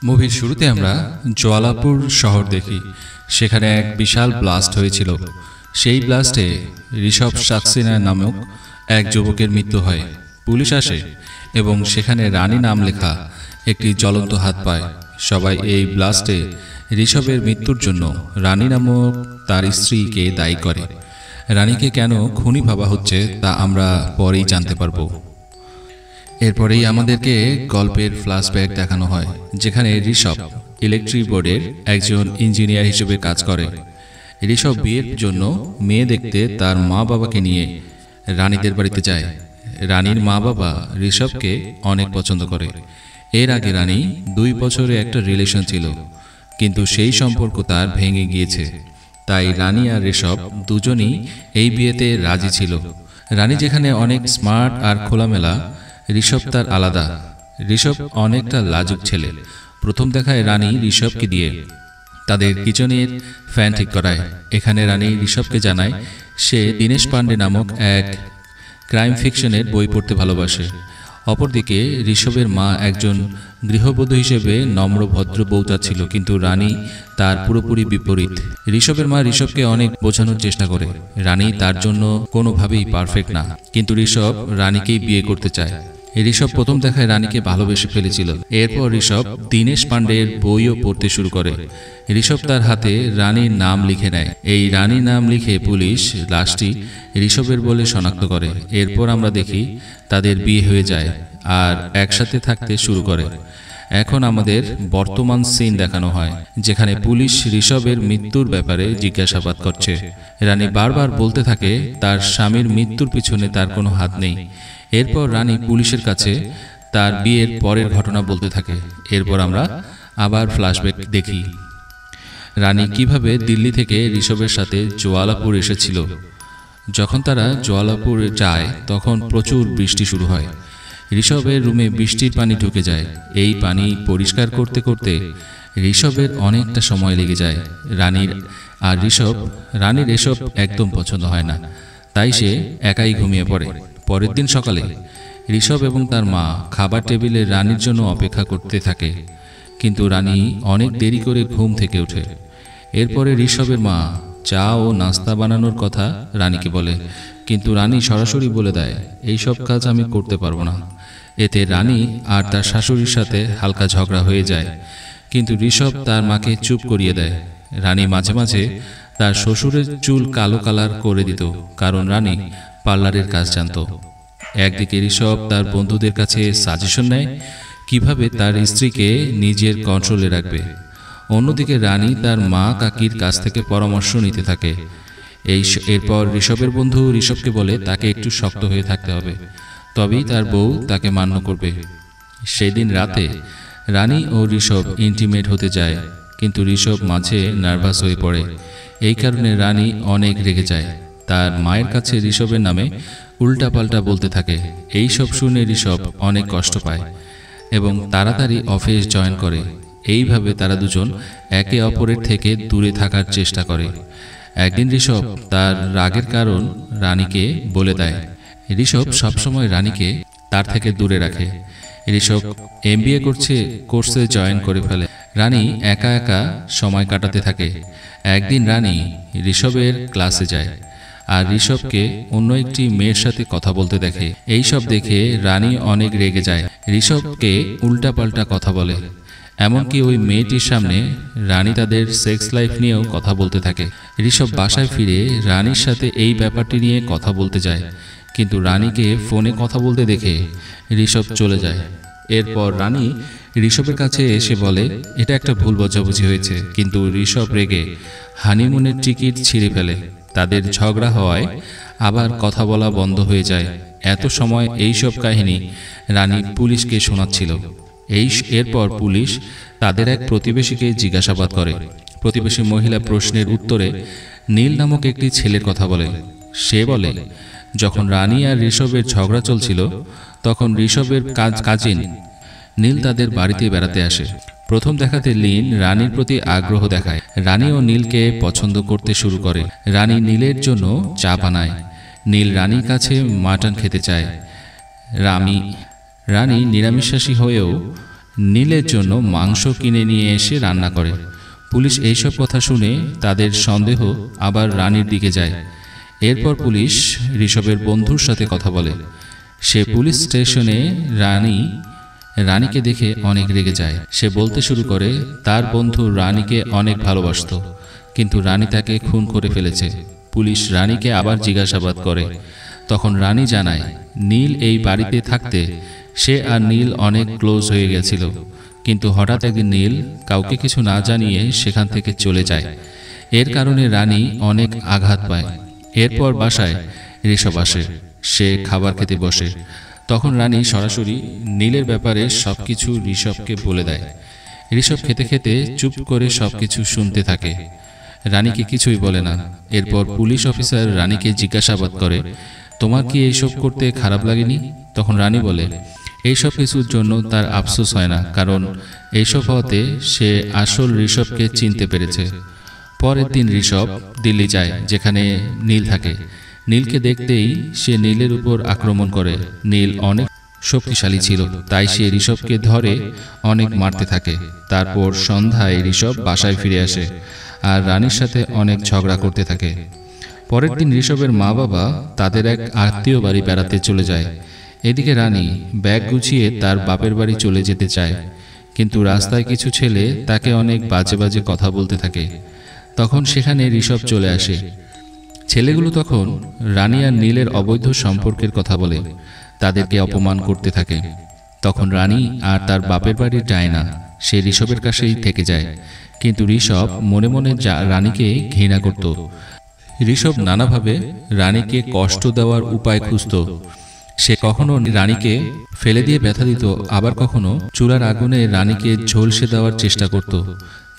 মুভির শুরুতে আমরা জোয়ালাপুর শহর দেখি। সেখানে এক বিশাল ব্লাস্ট হয়েছিল। সেই ব্লাস্টে ঋষভ সাক্সেনা নামক এক যুবকের মৃত্যু হয়। পুলিশ আসে এবং সেখানে রানী নাম লেখা একটি জ্বলন্ত হাত পায়। সবাই এই ব্লাস্টে ঋষভের মৃত্যুর জন্য রানী নামক তার স্ত্রীকে দায়ী করে। রানীকে কেন খুনি ভাবা হচ্ছে তা আমরা পরেই জানতে পারবো। এরপরেই আমাদেরকে গল্পের ফ্ল্যাশব্যাক দেখানো হয়, যেখানে ঋষভ ইলেকট্রিক বোর্ডের একজন ইঞ্জিনিয়ার হিসেবে কাজ করে। ঋষভ বিয়ের জন্য মেয়ে দেখতে তার মা বাবাকে নিয়ে রানীদের বাড়িতে যায়। রানীর মা বাবা ঋষভকে অনেক পছন্দ করে। এর আগে রানী 2 বছরে একটা রিলেশন ছিল, কিন্তু সেই সম্পর্ক তার ভেঙে গিয়েছে। তাই রানী আর ঋষভ দুজনই এই বিয়েতে রাজি ছিল। রানী যেখানে অনেক স্মার্ট আর খোলামেলা, ঋষভ তার আলাদা। ঋষভ অনেকটা লাজুক ছেলে। প্রথম দেখায় রানী ঋষভকে দিয়ে তাদের কিচেনের ফ্যান ঠিক করায়। এখানে রানী ঋষভকে জানায় সে দীনেশ পান্ডে নামক এক ক্রাইম ফিকশনের বই পড়তে ভালোবাসে। অপরদিকে ঋষভের মা একজন গৃহবধূ হিসেবে নম্র ভদ্র বউ ছিল, কিন্তু রানী তার পুরোপুরি বিপরীত। ঋষভের মা ঋষভকে অনেক বোঝানোর চেষ্টা করে রানী তার জন্য কোনোভাবেই পারফেক্ট না, কিন্তু ঋষভ রানীকেই বিয়ে করতে চায়। ঋষভ প্রথম দেখায় রানীকে ভালোবেসে ফেলেছিল। এরপর ঋষভ দীনেশ পান্ডের বইও পড়তে শুরু করে। ঋষভ তার হাতে রানীর নাম লিখে নেয়। এই রানীর নাম লিখে পুলিশ লাশটি ঋষভের বলে শনাক্ত করে। এরপর আমরা দেখি তাদের বিয়ে হয়ে যায় আর একসাথে থাকতে শুরু করে। এখন আমাদের বর্তমান সিন দেখানো হয়, যেখানে পুলিশ ঋষভের মৃত্যুর ব্যাপারে জিজ্ঞাসাবাদ করছে। রানী বারবার বলতে থাকে তার স্বামীর মৃত্যুর পিছনে তার কোনো হাত নেই। এরপর রানী পুলিশের কাছে তার বিয়ের পরের ঘটনা বলতে থাকে। এরপর আমরা আবার ফ্ল্যাশব্যাক দেখি রানী কিভাবে দিল্লি থেকে ঋষভের সাথে জোয়ালাপুর এসেছিল। যখন তারা জোয়ালাপুরে যায় তখন প্রচুর বৃষ্টি শুরু হয়। ঋষভের রুমে বৃষ্টির পানি ঢুকে যায়। এই পানি পরিষ্কার করতে করতে ঋষভের অনেকটা সময় লেগে যায়। রানীর এসব একদম পছন্দ হয় না, তাই সে একাই ঘুমিয়ে পড়ে। পরের দিন সকালে ঋষভ এবং তার মা খাবার টেবিলে রানীর জন্য অপেক্ষা করতে থাকে, কিন্তু রানী অনেক দেরি করে ঘুম থেকে ওঠে। এরপরে ঋষভের মা চা ও নাস্তা বানানোর কথা রানীকে বলে, কিন্তু রানী সরাসরি বলে দেয় এই সব কাজ আমি করতে পারবো না। এতে রানী আর তার শাশুড়ির সাথে হালকা ঝগড়া হয়ে যায়, কিন্তু ঋষভ তার মাকে চুপ করিয়ে দেয়। রানী মাঝে মাঝে তার শ্বশুরের চুল কালো কালার করে দিত, কারণ রানী পার্লারের কাজ জানত। একদিকে ঋষভ তার বন্ধুদের কাছে সাজেশন নেয় কিভাবে তার স্ত্রীকে নিজের কন্ট্রোলে রাখবে। অন্যদিকে রানী তার মা কাকির কাছ থেকে পরামর্শ নিতে থাকে। এরপর ঋষভের বন্ধু ঋষভকে বলে তাকে একটু শক্ত হয়ে থাকতে হবে, তবেই তার বউ তাকে মান্য করবে। সেদিন রাতে রানী ও ঋষভ ইন্টিমেট হতে যায়, কিন্তু ঋষভ মাঝে নার্ভাস হয়ে পড়ে। এই কারণে রানী অনেক রেগে যায়। তার মায়ের কাছে ঋষভের নামে উল্টাপাল্টা বলতে থাকে। এই সব শুনে ঋষভ অনেক কষ্ট পায় এবং তাড়াতাড়ি অফিস জয়েন করে। এইভাবে তারা দুজন একে অপরের থেকে দূরে থাকার চেষ্টা করে। একদিন ঋষভ তার রাগের কারণ রানীকে বলে দেয়। ঋষভ সবসময় রানীকে তার থেকে দূরে রাখে। ঋষভ MBA কোর্সে জয়েন করে ফেলে। রানী একা একা সময় কাটাতে থাকে। একদিন রানী ঋষভের ক্লাসে যায় আর ঋষভকে অন্য একটি মেয়ের সাথে কথা বলতে দেখে। এই সব দেখে রানী অনেক রেগে যায়। ঋষভকে উল্টাপাল্টা কথা বলে, এমনকি ওই মেয়েটির সামনে রানী তাদের সেক্স লাইফ নিয়েও কথা বলতে থাকে। ঋষভ বাসায় ফিরে রানীর সাথে এই ব্যাপারটি নিয়ে কথা বলতে যায়, কিন্তু রানীকে ফোনে কথা বলতে দেখে ঋষভ চলে যায়। এরপর রানী ঋষভের কাছে এসে বলে এটা একটা ভুল বোঝাবুঝি হয়েছে, কিন্তু ঋষভ রেগে হানিমুনের টিকিট ছিঁড়ে ফেলে। তাদের ঝগড়া হওয়ায় আবার কথা বলা বন্ধ হয়ে যায়। এত সময় এই সব কাহিনী রানী পুলিশকে শোনাচ্ছিল। এরপর পুলিশ তাদের এক প্রতিবেশীকে জিজ্ঞাসাবাদ করে। প্রতিবেশী মহিলা প্রশ্নের উত্তরে নীল নামক একটি ছেলের কথা বলে। সে বলে যখন রানী আর ঋষভের ঝগড়া চলছিল তখন ঋষভের কাজিন নীল তাদের বাড়িতে বেড়াতে আসে। প্রথম দেখাতে লীন রানীর প্রতি আগ্রহ দেখায়। রানী ও নীলকে পছন্দ করতে শুরু করে। রানী নীলের জন্য চা বানায়। নীল রানীর কাছে মাটন খেতে চায়। রানী নিরামিষাশী হয়েও নীলের জন্য মাংস কিনে নিয়ে এসে রান্না করে। পুলিশ এইসব কথা শুনে তাদের সন্দেহ আবার রানীর দিকে যায়। এরপর পুলিশ ঋষভের বন্ধুর সাথে কথা বলে। সে পুলিশ স্টেশনে রানীকে দেখে অনেক রেগে যায়। সে বলতে শুরু করে তার বন্ধু রানীকে অনেক ভালোবাসত, কিন্তু রানী তাকে খুন করে ফেলেছে। পুলিশ রানীকে আবার জিজ্ঞাসাবাদ করে। তখন রানী জানায় নীল এই বাড়িতে থাকতে সে আর নীল অনেক ক্লোজ হয়ে গেছিল, কিন্তু হঠাৎ একদিন নীল কাউকে কিছু না জানিয়ে সেখান থেকে চলে যায়। এর কারণে রানী অনেক আঘাত পায়। এরপর বাসায় ঋষভ আসে। সে খাবার খেতে বসে। তখন রানী সরাসরি নীলের ব্যাপারে সবকিছু ঋষভকে বলে দেয়। ঋষভ খেতে খেতে চুপ করে সবকিছু শুনতে থাকে। রানীকে কিছুই বলে না। এরপর পুলিশ অফিসার রানীকে জিজ্ঞাসাবাদ করে, তোমার কি এইসব করতে খারাপ লাগেনি? তখন রানী বলে এইসব কিছুর জন্য তার আফসোস হয় না, কারণ এইসব হওয়াতে সে আসল ঋষভকে চিনতে পেরেছে। পরের দিন ঋষভ দিল্লি যায়, যেখানে নীল থাকে। নীলকে দেখতেই সে নীলের উপর আক্রমণ করে। নীল অনেক শক্তিশালী ছিল, তাই সে ঋষভকে ধরে অনেক মারতে থাকে। তারপর সন্ধ্যায় ঋষভ বাসায় ফিরে আসে আর রানীর সাথে অনেক ঝগড়া করতে থাকে। পরের দিন ঋষভের মা বাবা তাদের এক আত্মীয় বাড়ি বেড়াতে চলে যায়। এদিকে রানী ব্যাগ গুছিয়ে তার বাপের বাড়ি চলে যেতে চায়, কিন্তু রাস্তায় কিছু ছেলে তাকে অনেক বাজে বাজে কথা বলতে থাকে। তখন সেখানে ঋষভ চলে আসে। ছেলেগুলো তখন রানী আর নীলের অবৈধ সম্পর্কের কথা বলে তাদেরকে অপমান করতে থাকে। তখন রানী আর তার বাপের বাড়ি যায় না, সে ঋষভের কাছেই থেকে যায়। কিন্তু ঋষভ মনে মনে রানীকে ঘৃণা করত। ঋষভ নানাভাবে রানীকে কষ্ট দেওয়ার উপায় খুঁজত। সে কখনো রানীকে ফেলে দিয়ে ব্যথা দিত, আবার কখনো চুলার আগুনে রানীকে ঝলসে দেওয়ার চেষ্টা করত।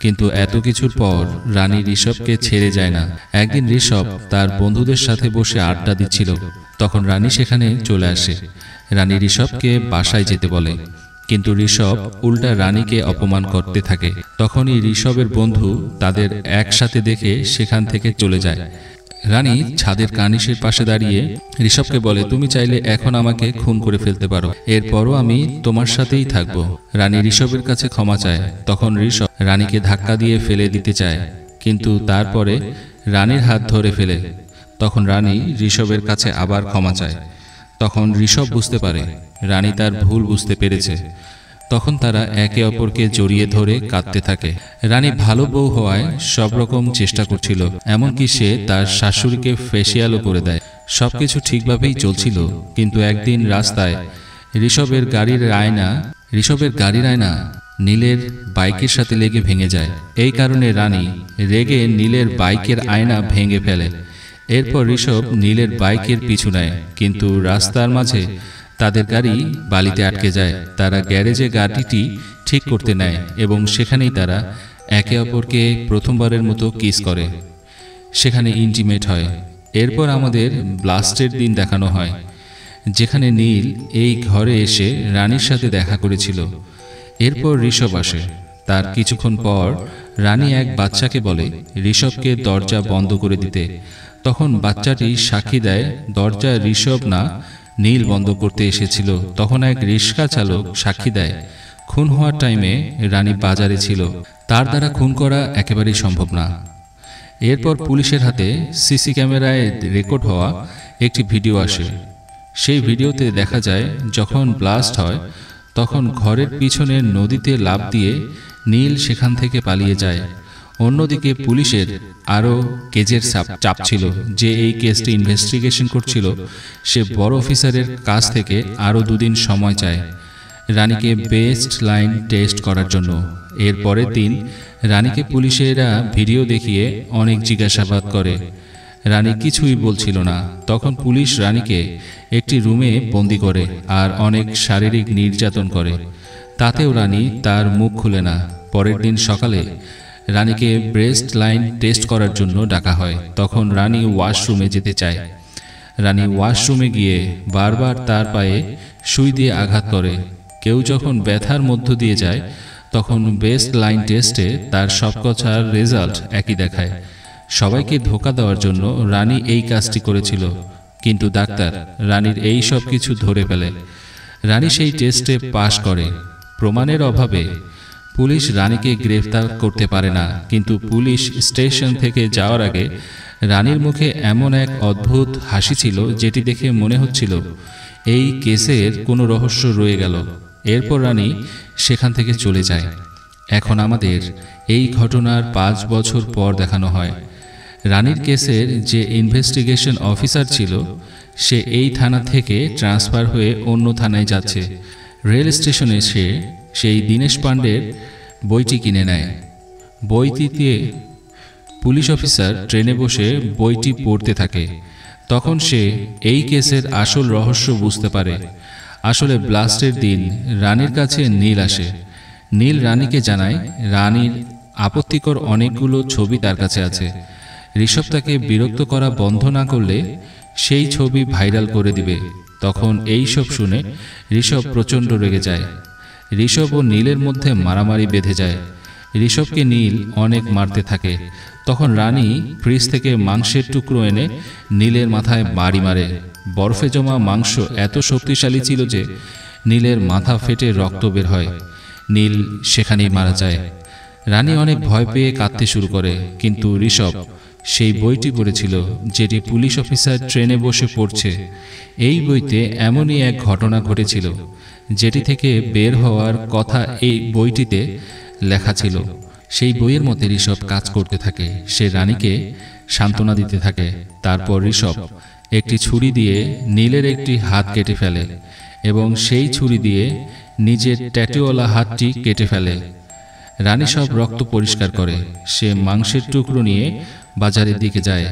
কিন্তু এত কিছুর পর রানী ঋষভকে ছেড়ে যায় না। একদিন ঋষভ তার বন্ধুদের সাথে বসে আড্ডা দিচ্ছিল। তখন রানী সেখানে চলে আসে। রানী ঋষভকে বাসায় যেতে বলে, কিন্তু ঋষভ উল্টা রানীকে অপমান করতে থাকে। তখনই ঋষভের বন্ধু তাদের একসাথে দেখে সেখান থেকে চলে যায়। রানী ছাদের কার্নিশের পাশে দাঁড়িয়ে ঋষভকে বলে, তুমি চাইলে এখন আমাকে খুন করে ফেলতে পারো, এরপরও আমি তোমার সাথেই থাকবো। রানী ঋষভের কাছে ক্ষমা চায়। তখন ঋষভ রানীকে ধাক্কা দিয়ে ফেলে দিতে চায়, কিন্তু তারপরে রানীর হাত ধরে ফেলে। তখন রানী ঋষভের কাছে আবার ক্ষমা চায়। তখন ঋষভ বুঝতে পারে রানী তার ভুল বুঝতে পেরেছে। তখন তারা একে অপরকে জড়িয়ে ধরে কাঁদতে থাকে। রানী ভালো বউ হওয়ায় সব রকম চেষ্টা করছিল, এমনকি সে তার শাশুড়িকে ফেসিয়ালও করে দেয়। সবকিছু ঠিকভাবেই চলছিল, কিন্তু একদিন রাস্তায় ঋষভের গাড়ির আয়না নীলের বাইকের সাথে লেগে ভেঙে যায়। এই কারণে রানী রেগে নীলের বাইকের আয়না ভেঙে ফেলে। এরপর ঋষভ নীলের বাইকের পিছু নেয়, কিন্তু রাস্তার মাঝে তাদের গাড়ি বালিতে আটকে যায়। তারা গ্যারেজে গাড়িটি ঠিক করতে নেয় এবং সেখানেই তারা একে অপরকে প্রথমবারের মতো কিস করে। সেখানে ইন্টিমেট হয়। এরপর আমাদের ব্লাস্টের দিন দেখানো হয়, যেখানে নীল এই ঘরে এসে রানীর সাথে দেখা করেছিল। এরপর ঋষভ আসে। তার কিছুক্ষণ পর রানী এক বাচ্চাকে বলে ঋষভকে দরজা বন্ধ করে দিতে। তখন বাচ্চাটি সাক্ষী দেয় দরজা ঋষভ না, নীল বন্ধ করতে এসেছিল। তখন এক রিক্সা চালক সাক্ষী দেয় খুন হওয়ার টাইমে রানী বাজারে ছিল, তার দ্বারা খুন করা একেবারেই সম্ভব না। এরপর পুলিশের হাতে সিসি ক্যামেরায় রেকর্ড হওয়া একটি ভিডিও আসে। সেই ভিডিওতে দেখা যায় যখন ব্লাস্ট হয় তখন ঘরের পিছনে নদীতে লাফ দিয়ে নীল সেখান থেকে পালিয়ে যায়। অন্যদিকে পুলিশের আরও কেজের চাপ ছিল, যে এই কেসটি ইনভেস্টিগেশন করছিল সে বড় অফিসারের কাছ থেকে আরও 2 দিন সময় চায় রানীকে বেস্ট লাইন টেস্ট করার জন্য। এর পরের দিন রানীকে পুলিশেরা ভিডিও দেখিয়ে অনেক জিজ্ঞাসাবাদ করে। রানী কিছুই বলছিল না। তখন পুলিশ রানীকে একটি রুমে বন্দি করে আর অনেক শারীরিক নির্যাতন করে। তাতেও রানী তার মুখ খুলে না। পরের দিন সকালে রানীকে ব্রেস্ট লাইন টেস্ট করার জন্য ডাকা হয়। তখন রানী ওয়াশরুমে যেতে চায়। রানী ওয়াশরুমে গিয়ে বারবার তার পায়ে সুই দিয়ে আঘাত করে। কেউ যখন ব্যথার মধ্য দিয়ে যায় তখন বেস্ট লাইন টেস্টে তার সব কথার রেজাল্ট একই দেখায়। সবাইকে ধোঁকা দেওয়ার জন্য রানী এই কাজটি করেছিল, কিন্তু ডাক্তার রানীর এই সব কিছু ধরে ফেলে। রানী সেই টেস্টে পাশ করে। প্রমাণের অভাবে পুলিশ রানীকে গ্রেফতার করতে পারে না। কিন্তু পুলিশ স্টেশন থেকে যাওয়ার আগে রানীর মুখে এমন এক অদ্ভুত হাসি ছিল যেটি দেখে মনে হচ্ছিল এই কেসের কোনো রহস্য রয়ে গেল। এরপর রানী সেখান থেকে চলে যায়। এখন আমাদের এই ঘটনার 5 বছর পর দেখানো হয়। রানীর কেসের যে ইনভেস্টিগেশন অফিসার ছিল সে এই থানা থেকে ট্রান্সফার হয়ে অন্য থানায় যাচ্ছে। রেল স্টেশনে সে সেই দীনেশ পাণ্ডের বইটি কিনে নেয়। বইটিতে পুলিশ অফিসার ট্রেনে বসে বইটি পড়তে থাকে। তখন সে এই কেসের আসল রহস্য বুঝতে পারে। আসলে ব্লাস্টের দিন রানীর কাছে নীল আসে। নীল রানীকে জানায় রানীর আপত্তিকর অনেকগুলো ছবি তার কাছে আছে। ঋষভ তাকে বিরক্ত করা বন্ধ না করলে সেই ছবি ভাইরাল করে দিবে। তখন এই সব শুনে ঋষভ প্রচণ্ড রেগে যায়। ঋষভ ও নীলের মধ্যে মারামারি বেঁধে যায়। ঋষভকে নীল অনেক মারতে থাকে। তখন রানী ফ্রিজ থেকে মাংসের টুকরো এনে নীলের মাথায় বাড়ি মারে। বরফে জমা মাংস এত শক্তিশালী ছিল যে নীলের মাথা ফেটে রক্ত বের হয়। নীল সেখানেই মারা যায়। রানী অনেক ভয় পেয়ে কাঁদতে শুরু করে। কিন্তু ঋষভ সেই বইটি পড়েছিল যেটি পুলিশ অফিসার ট্রেনে বসে পড়ছে। এই বইতে এমনই এক ঘটনা ঘটেছিল যেটি থেকে বের হওয়ার কথা এই বইটিতে লেখা ছিল। সেই বইয়ের মতে ঋষভ কাজ করতে থাকে। সে রানীকে সান্ত্বনা দিতে থাকে। তারপর ঋষভ একটি ছুরি দিয়ে নীলের একটি হাত কেটে ফেলে এবং সেই ছুরি দিয়ে নিজের ট্যাটুওয়ালা হাতটি কেটে ফেলে। রানী সব রক্ত পরিষ্কার করে। সে মাংসের টুকরো নিয়ে বাজারের দিকে যায়।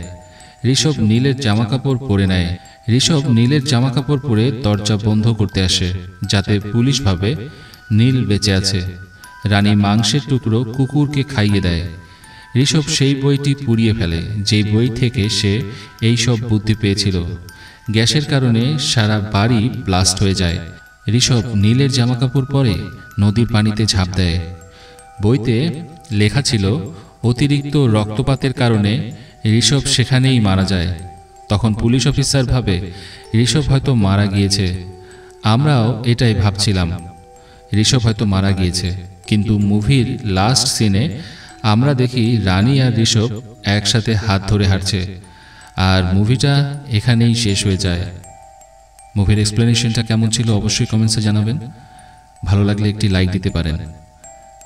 ঋষভ নীলের জামাকাপড় পরে নেয়। ঋষভ নীলের জামাকাপড় পরে দরজা বন্ধ করতে আসে যাতে পুলিশ ভাবে নীল বেঁচে আছে। রানী মাংসের টুকরো কুকুরকে খাইয়ে দেয়। ঋষভ সেই বইটি পুড়িয়ে ফেলে যেই বই থেকে সে এই সব বুদ্ধি পেয়েছিল। গ্যাসের কারণে সারা বাড়ি ব্লাস্ট হয়ে যায়। ঋষভ নীলের জামাকাপড় পরে নদীর পানিতে ঝাঁপ দেয়। বইতে লেখা ছিল অতিরিক্ত রক্তপাতের কারণে ঋষভ সেখানেই মারা যায়। তখন পুলিশ অফিসার ভাবে ঋষভ হয়তো মারা গিয়েছে। আমরাও এটাই ভাবছিলাম, ঋষভ হয়তো মারা গিয়েছে। কিন্তু মুভির লাস্ট সিনে আমরা দেখি রানী আর ঋষভ একসাথে হাত ধরে হাঁটছে। আর মুভিটা এখানেই শেষ হয়ে যায়। মুভির এক্সপ্লেনেশনটা কেমন ছিল অবশ্যই কমেন্টসে জানাবেন। ভালো লাগলে একটি লাইক দিতে পারেন।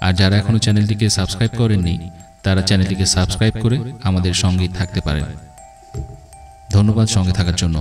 আর যারা এখনো চ্যানেলটিকে সাবস্ক্রাইব করেননি তারা চ্যানেলটিকে সাবস্ক্রাইব করে আমাদের সঙ্গেই থাকতে পারেন। ধন্যবাদ সঙ্গে থাকার জন্য।